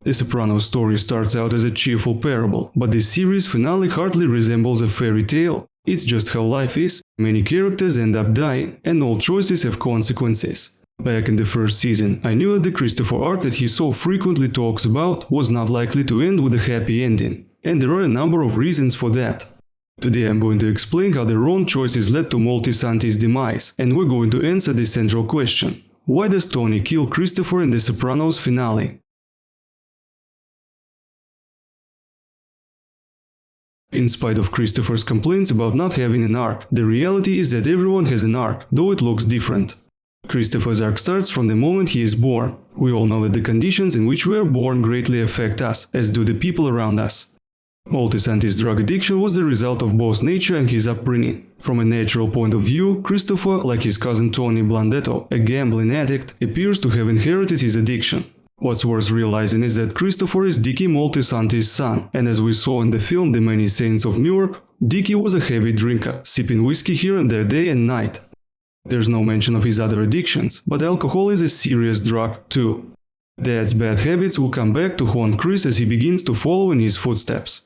The Sopranos story starts out as a cheerful parable, but the series finale hardly resembles a fairy tale. It's just how life is, many characters end up dying, and all choices have consequences. Back in the first season, I knew that the Christopher arc that he so frequently talks about was not likely to end with a happy ending, and there are a number of reasons for that. Today I'm going to explain how the wrong choices led to Moltisanti's demise, and we're going to answer the central question: why does Tony kill Christopher in the Sopranos finale? In spite of Christopher's complaints about not having an arc, the reality is that everyone has an arc, though it looks different. Christopher's arc starts from the moment he is born. We all know that the conditions in which we are born greatly affect us, as do the people around us. Moltisanti's drug addiction was the result of both nature and his upbringing. From a natural point of view, Christopher, like his cousin Tony Blundetto, a gambling addict, appears to have inherited his addiction. What's worth realizing is that Christopher is Dickie Moltisanti's son, and as we saw in the film The Many Saints of Newark, Dickie was a heavy drinker, sipping whiskey here and there day and night. There's no mention of his other addictions, but alcohol is a serious drug too. Dad's bad habits will come back to haunt Chris as he begins to follow in his footsteps.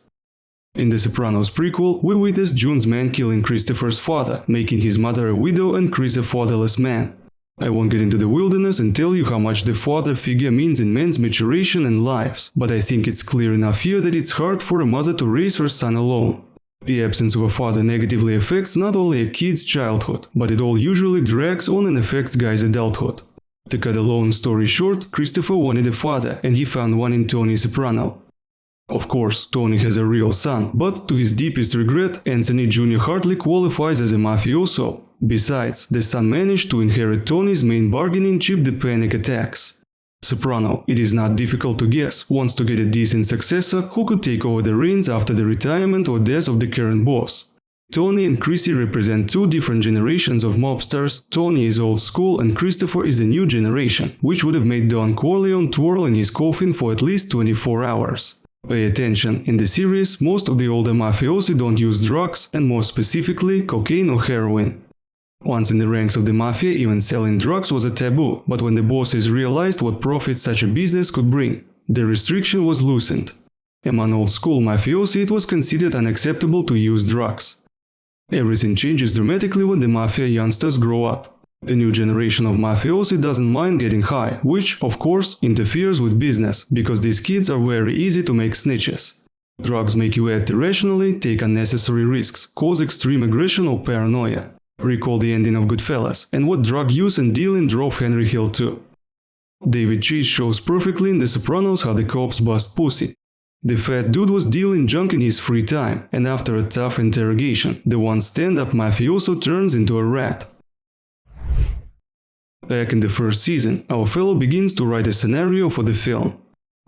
In the Sopranos prequel, we witness June's man killing Christopher's father, making his mother a widow and Chris a fatherless man. I won't get into the wilderness and tell you how much the father figure means in men's maturation and lives, but I think it's clear enough here that it's hard for a mother to raise her son alone. The absence of a father negatively affects not only a kid's childhood, but it all usually drags on and affects guys' adulthood. To cut a long story short, Christopher wanted a father, and he found one in Tony Soprano. Of course, Tony has a real son, but to his deepest regret, Anthony Jr. hardly qualifies as a mafioso. Besides, the son managed to inherit Tony's main bargaining chip, the panic attacks. Soprano, it is not difficult to guess, wants to get a decent successor who could take over the reins after the retirement or death of the current boss. Tony and Chrissy represent two different generations of mobsters. Tony is old school and Christopher is the new generation, which would have made Don Corleone twirl in his coffin for at least 24 hours. Pay attention, in the series, most of the older mafiosi don't use drugs, and more specifically, cocaine or heroin. Once in the ranks of the mafia, even selling drugs was a taboo, but when the bosses realized what profit such a business could bring, the restriction was loosened. Among old-school mafiosi, it was considered unacceptable to use drugs. Everything changes dramatically when the mafia youngsters grow up. The new generation of mafiosi doesn't mind getting high, which, of course, interferes with business, because these kids are very easy to make snitches. Drugs make you act irrationally, take unnecessary risks, cause extreme aggression or paranoia. Recall the ending of Goodfellas, and what drug use and dealing drove Henry Hill to. David Chase shows perfectly in The Sopranos how the cops bust pussy. The fat dude was dealing junk in his free time, and after a tough interrogation, the one stand-up mafioso turns into a rat. Back in the first season, our fellow begins to write a scenario for the film.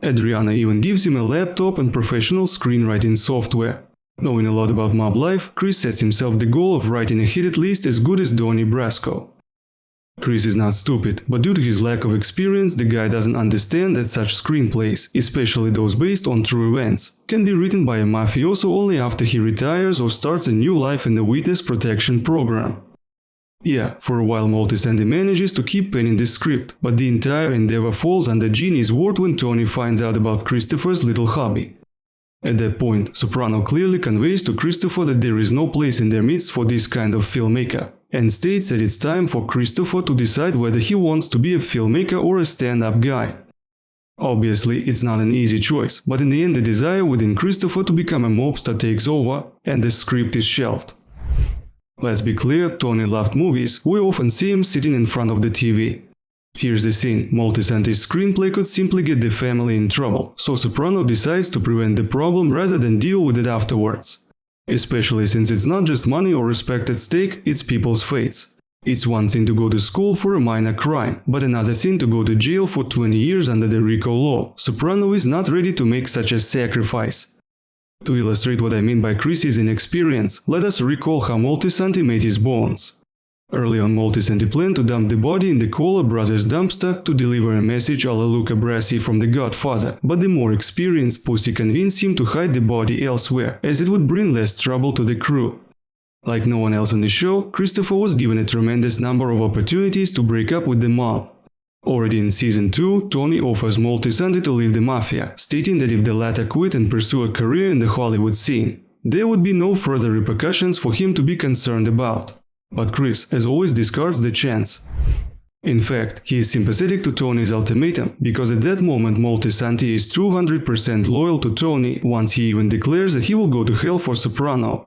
Adriana even gives him a laptop and professional screenwriting software. Knowing a lot about mob life, Chris sets himself the goal of writing a hit at least as good as Donnie Brasco. Chris is not stupid, but due to his lack of experience, the guy doesn't understand that such screenplays, especially those based on true events, can be written by a mafioso only after he retires or starts a new life in the witness protection program. Yeah, for a while Moltisanti manages to keep penning the script, but the entire endeavor falls under Jeannie's word when Tony finds out about Christopher's little hobby. At that point, Soprano clearly conveys to Christopher that there is no place in their midst for this kind of filmmaker, and states that it's time for Christopher to decide whether he wants to be a filmmaker or a stand-up guy. Obviously, it's not an easy choice, but in the end the desire within Christopher to become a mobster takes over, and the script is shelved. Let's be clear, Tony loved movies, we often see him sitting in front of the TV. Here's the scene, Moltisanti's screenplay could simply get the family in trouble, so Soprano decides to prevent the problem rather than deal with it afterwards. Especially since it's not just money or respect at stake, it's people's fates. It's one thing to go to school for a minor crime, but another thing to go to jail for 20 years under the RICO law. Soprano is not ready to make such a sacrifice. To illustrate what I mean by Chrissy's inexperience, let us recall how Moltisanti made his bones. Early on, Moltisanti planned to dump the body in the Cola Brothers dumpster to deliver a message a la Luca Brasi from The Godfather, but the more experienced pussy convinced him to hide the body elsewhere, as it would bring less trouble to the crew. Like no one else on the show, Christopher was given a tremendous number of opportunities to break up with the mob. Already in season 2, Tony offers Moltisanti to leave the mafia, stating that if the latter quit and pursue a career in the Hollywood scene, there would be no further repercussions for him to be concerned about. But Chris, as always, discards the chance. In fact, he is sympathetic to Tony's ultimatum, because at that moment Moltisanti is 200% loyal to Tony, once he even declares that he will go to hell for Soprano.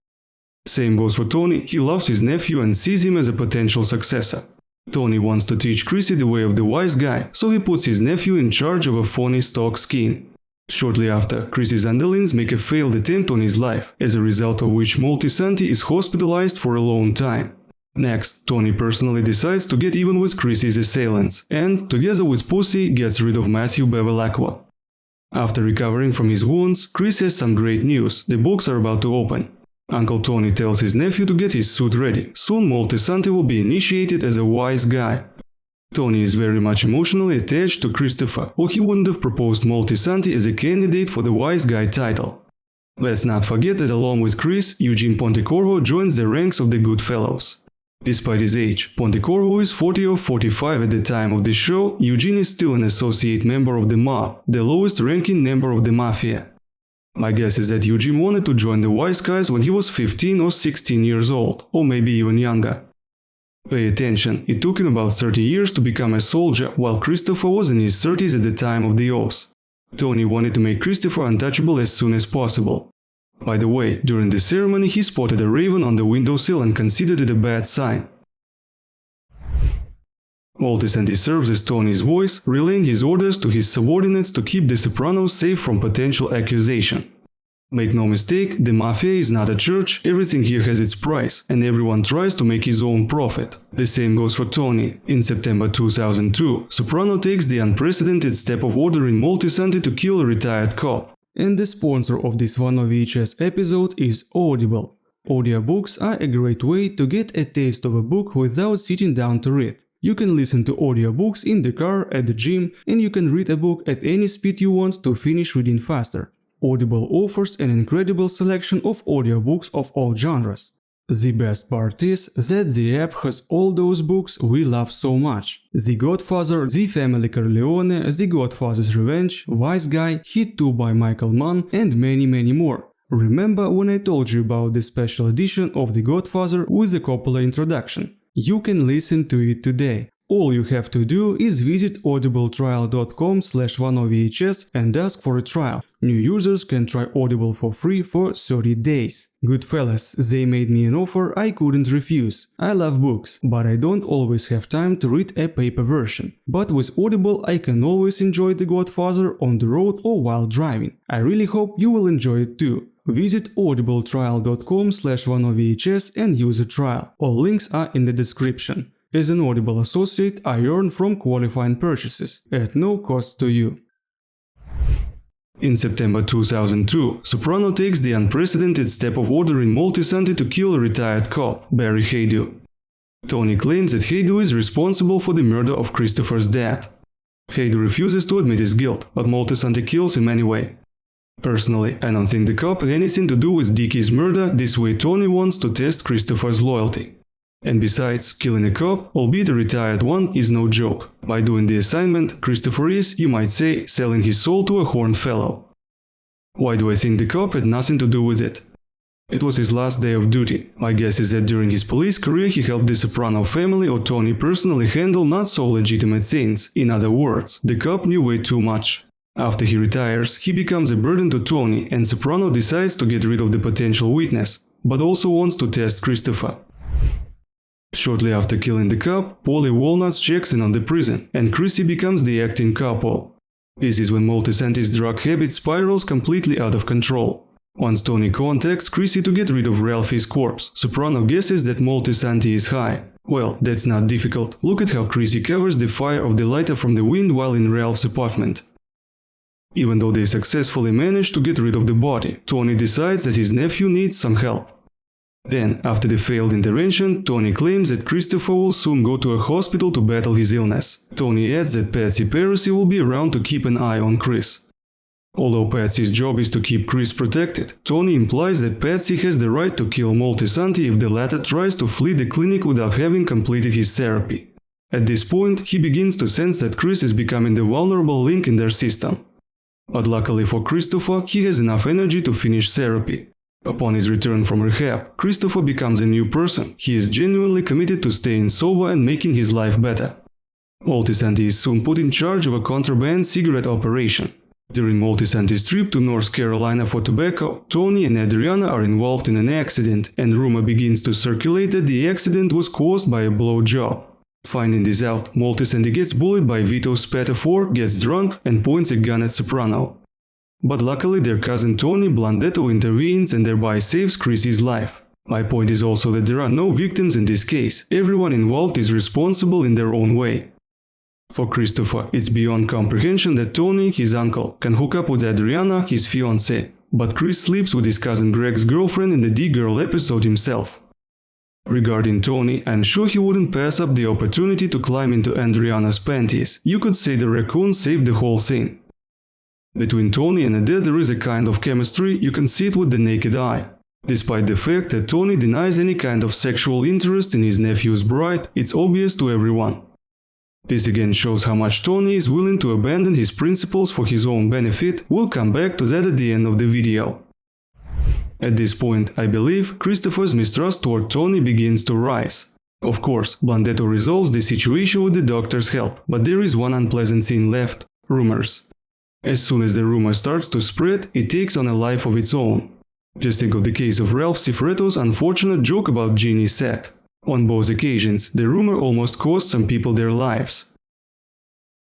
Same goes for Tony, he loves his nephew and sees him as a potential successor. Tony wants to teach Chrissy the way of the wise guy, so he puts his nephew in charge of a phony stock scheme. Shortly after, Chrissy's underlings make a failed attempt on his life, as a result of which Moltisanti is hospitalized for a long time. Next, Tony personally decides to get even with Chrissy's assailants, and, together with Pussy, gets rid of Matthew Bevilacqua. After recovering from his wounds, Chris has some great news, the books are about to open. Uncle Tony tells his nephew to get his suit ready, soon Moltisanti will be initiated as a wise guy. Tony is very much emotionally attached to Christopher, or he wouldn't have proposed Moltisanti as a candidate for the wise guy title. Let's not forget that along with Chris, Eugene Pontecorvo joins the ranks of the Goodfellas. Despite his age, Pontecorvo is 40 or 45 at the time of the show, Eugene is still an associate member of the mob, the lowest ranking member of the mafia. My guess is that Eugene wanted to join the wise guys when he was 15 or 16 years old, or maybe even younger. Pay attention, it took him about 30 years to become a soldier, while Christopher was in his 30s at the time of the oath. Tony wanted to make Christopher untouchable as soon as possible. By the way, during the ceremony he spotted a raven on the windowsill and considered it a bad sign. Moltisanti serves as Tony's voice, relaying his orders to his subordinates to keep the Sopranos safe from potential accusation. Make no mistake, the mafia is not a church, everything here has its price, and everyone tries to make his own profit. The same goes for Tony. In September 2002, Soprano takes the unprecedented step of ordering Moltisanti to kill a retired cop. And the sponsor of this Vano VHS episode is Audible. Audiobooks are a great way to get a taste of a book without sitting down to read. You can listen to audiobooks in the car, at the gym, and you can read a book at any speed you want to finish reading faster. Audible offers an incredible selection of audiobooks of all genres. The best part is that the app has all those books we love so much. The Godfather, The Family Corleone, The Godfather's Revenge, Wise Guy, Hit 2 by Michael Mann, and many more. Remember when I told you about the special edition of The Godfather with the Coppola introduction? You can listen to it today. All you have to do is visit audibletrial.com/VanoVHS and ask for a trial. New users can try Audible for free for 30 days. Goodfellas, they made me an offer I couldn't refuse. I love books, but I don't always have time to read a paper version. But with Audible I can always enjoy The Godfather on the road or while driving. I really hope you will enjoy it too. Visit audibletrial.com/VanoVHS and use a trial. All links are in the description. As an Audible associate, I earn from qualifying purchases, at no cost to you. In September 2002, Soprano takes the unprecedented step of ordering Moltisanti to kill a retired cop, Barry Haydu. Tony claims that Haydu is responsible for the murder of Christopher's dad. Haydu refuses to admit his guilt, but Moltisanti kills him anyway. Personally, I don't think the cop had anything to do with Dickie's murder, this way Tony wants to test Christopher's loyalty. And besides, killing a cop, albeit a retired one, is no joke. By doing the assignment, Christopher is, you might say, selling his soul to a horned fellow. Why do I think the cop had nothing to do with it? It was his last day of duty. My guess is that during his police career he helped the Soprano family or Tony personally handle not so legitimate things. In other words, the cop knew way too much. After he retires, he becomes a burden to Tony and Soprano decides to get rid of the potential witness, but also wants to test Christopher. Shortly after killing the cop, Paulie Walnuts checks in on the prison, and Chrissy becomes the acting capo. This is when Moltisanti's drug habit spirals completely out of control. Once Tony contacts Chrissy to get rid of Ralphie's corpse, Soprano guesses that Moltisanti is high. Well, that's not difficult. Look at how Chrissy covers the fire of the lighter from the wind while in Ralph's apartment. Even though they successfully manage to get rid of the body, Tony decides that his nephew needs some help. Then, after the failed intervention, Tony claims that Christopher will soon go to a hospital to battle his illness. Tony adds that Patsy Parisi will be around to keep an eye on Chris. Although Patsy's job is to keep Chris protected, Tony implies that Patsy has the right to kill Moltisanti if the latter tries to flee the clinic without having completed his therapy. At this point, he begins to sense that Chris is becoming the vulnerable link in their system. But luckily for Christopher, he has enough energy to finish therapy. Upon his return from rehab, Christopher becomes a new person. He is genuinely committed to staying sober and making his life better. Moltisanti is soon put in charge of a contraband cigarette operation. During Moltisanti's trip to North Carolina for tobacco, Tony and Adriana are involved in an accident, and rumor begins to circulate that the accident was caused by a blowjob. Finding this out, Moltisanti gets bullied by Vito's Spatafor, gets drunk, and points a gun at Soprano. But luckily their cousin Tony Blondetto intervenes and thereby saves Chrissy's life. My point is also that there are no victims in this case. Everyone involved is responsible in their own way. For Christopher, it's beyond comprehension that Tony, his uncle, can hook up with Adriana, his fiancée. But Chris sleeps with his cousin Greg's girlfriend in the D-Girl episode himself. Regarding Tony, I'm sure he wouldn't pass up the opportunity to climb into Adriana's panties. You could say the raccoon saved the whole thing. Between Tony and Adele there is a kind of chemistry, you can see it with the naked eye. Despite the fact that Tony denies any kind of sexual interest in his nephew's bride, it's obvious to everyone. This again shows how much Tony is willing to abandon his principles for his own benefit. We'll come back to that at the end of the video. At this point, I believe, Christopher's mistrust toward Tony begins to rise. Of course, Blondetto resolves the situation with the doctor's help, but there is one unpleasant scene left: rumors. As soon as the rumor starts to spread, it takes on a life of its own. Just think of the case of Ralph Cifaretto's unfortunate joke about Jeannie's sack. On both occasions, the rumor almost cost some people their lives.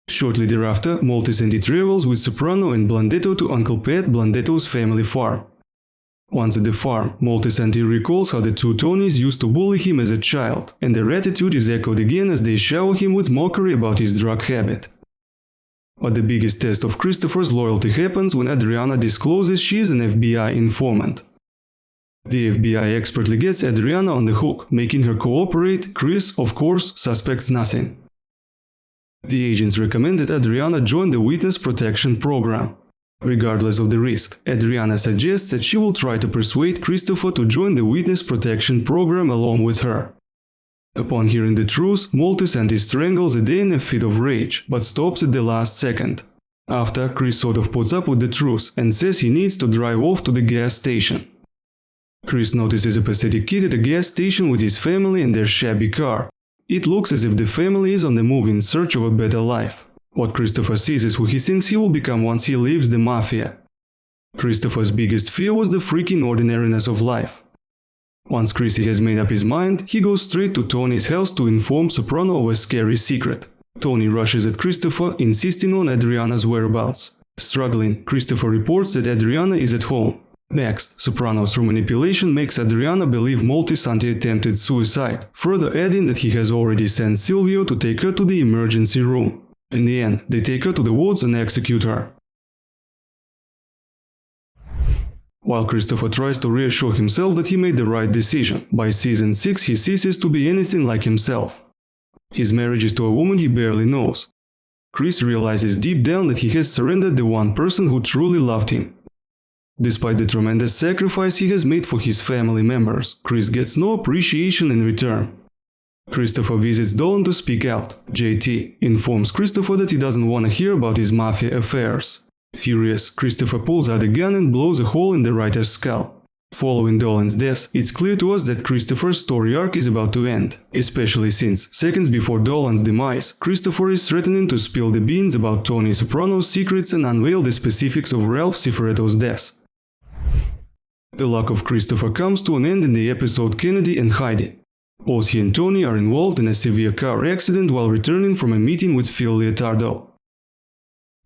Shortly thereafter, Moltisanti travels with Soprano and Blondetto to Uncle Pat Blondetto's family farm. Once at the farm, Moltisanti recalls how the two Tonys used to bully him as a child, and their attitude is echoed again as they shower him with mockery about his drug habit. But the biggest test of Christopher's loyalty happens when Adriana discloses she is an FBI informant. The FBI expertly gets Adriana on the hook, making her cooperate. Chris, of course, suspects nothing. The agents recommend that Adriana join the witness protection program. Regardless of the risk, Adriana suggests that she will try to persuade Christopher to join the witness protection program along with her. Upon hearing the truth, Moltisanti strangles Ade in a fit of rage, but stops at the last second. After, Chris sort of puts up with the truth and says he needs to drive off to the gas station. Chris notices a pathetic kid at a gas station with his family and their shabby car. It looks as if the family is on the move in search of a better life. What Christopher sees is who he thinks he will become once he leaves the mafia. Christopher's biggest fear was the freaking ordinariness of life. Once Chrissy has made up his mind, he goes straight to Tony's house to inform Soprano of a scary secret. Tony rushes at Christopher, insisting on Adriana's whereabouts. Struggling, Christopher reports that Adriana is at home. Next, Soprano through manipulation makes Adriana believe Moltisanti attempted suicide, further adding that he has already sent Silvio to take her to the emergency room. In the end, they take her to the woods and execute her. While Christopher tries to reassure himself that he made the right decision, by season 6 he ceases to be anything like himself. His marriage is to a woman he barely knows. Chris realizes deep down that he has surrendered the one person who truly loved him. Despite the tremendous sacrifice he has made for his family members, Chris gets no appreciation in return. Christopher visits Dolan to speak out. JT informs Christopher that he doesn't want to hear about his mafia affairs. Furious, Christopher pulls out a gun and blows a hole in the writer's skull. Following Dolan's death, it's clear to us that Christopher's story arc is about to end, especially since, seconds before Dolan's demise, Christopher is threatening to spill the beans about Tony Soprano's secrets and unveil the specifics of Ralph Cifaretto's death. The luck of Christopher comes to an end in the episode Kennedy and Heidi. Both he and Tony are involved in a severe car accident while returning from a meeting with Phil Leotardo.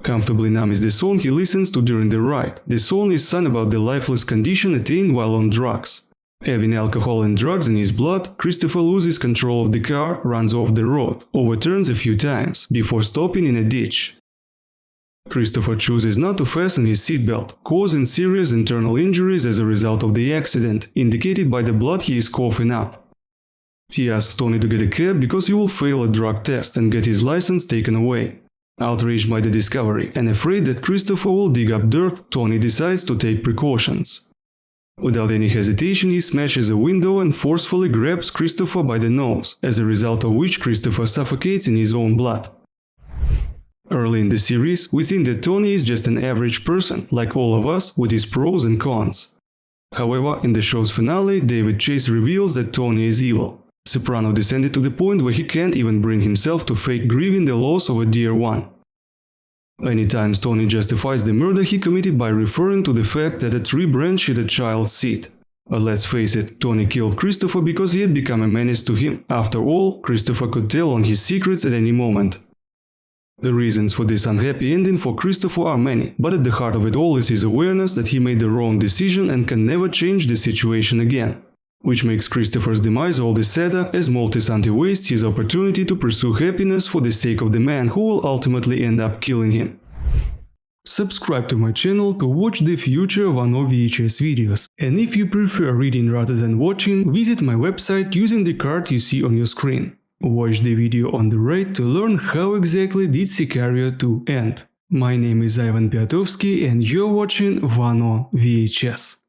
Comfortably Numb is the song he listens to during the ride. The song is sung about the lifeless condition attained while on drugs. Having alcohol and drugs in his blood, Christopher loses control of the car, runs off the road, overturns a few times, before stopping in a ditch. Christopher chooses not to fasten his seatbelt, causing serious internal injuries as a result of the accident, indicated by the blood he is coughing up. He asks Tony to get a cab because he will fail a drug test and get his license taken away. Outraged by the discovery and afraid that Christopher will dig up dirt, Tony decides to take precautions. Without any hesitation, he smashes a window and forcefully grabs Christopher by the nose, as a result of which Christopher suffocates in his own blood. Early in the series, we think that Tony is just an average person, like all of us, with his pros and cons. However, in the show's finale, David Chase reveals that Tony is evil. Soprano descended to the point where he can't even bring himself to fake grieving the loss of a dear one. Many times Tony justifies the murder he committed by referring to the fact that a tree branch hit a child's seat. But let's face it, Tony killed Christopher because he had become a menace to him. After all, Christopher could tell on his secrets at any moment. The reasons for this unhappy ending for Christopher are many, but at the heart of it all is his awareness that he made the wrong decision and can never change the situation again. Which makes Christopher's demise all the sadder as Moltisanti wastes his opportunity to pursue happiness for the sake of the man who will ultimately end up killing him. Subscribe to my channel to watch the future Vano VHS videos, and if you prefer reading rather than watching, visit my website using the card you see on your screen. Watch the video on the right to learn how exactly did Sicario 2 end. My name is Ivan Pyatovsky and you're watching Vano VHS.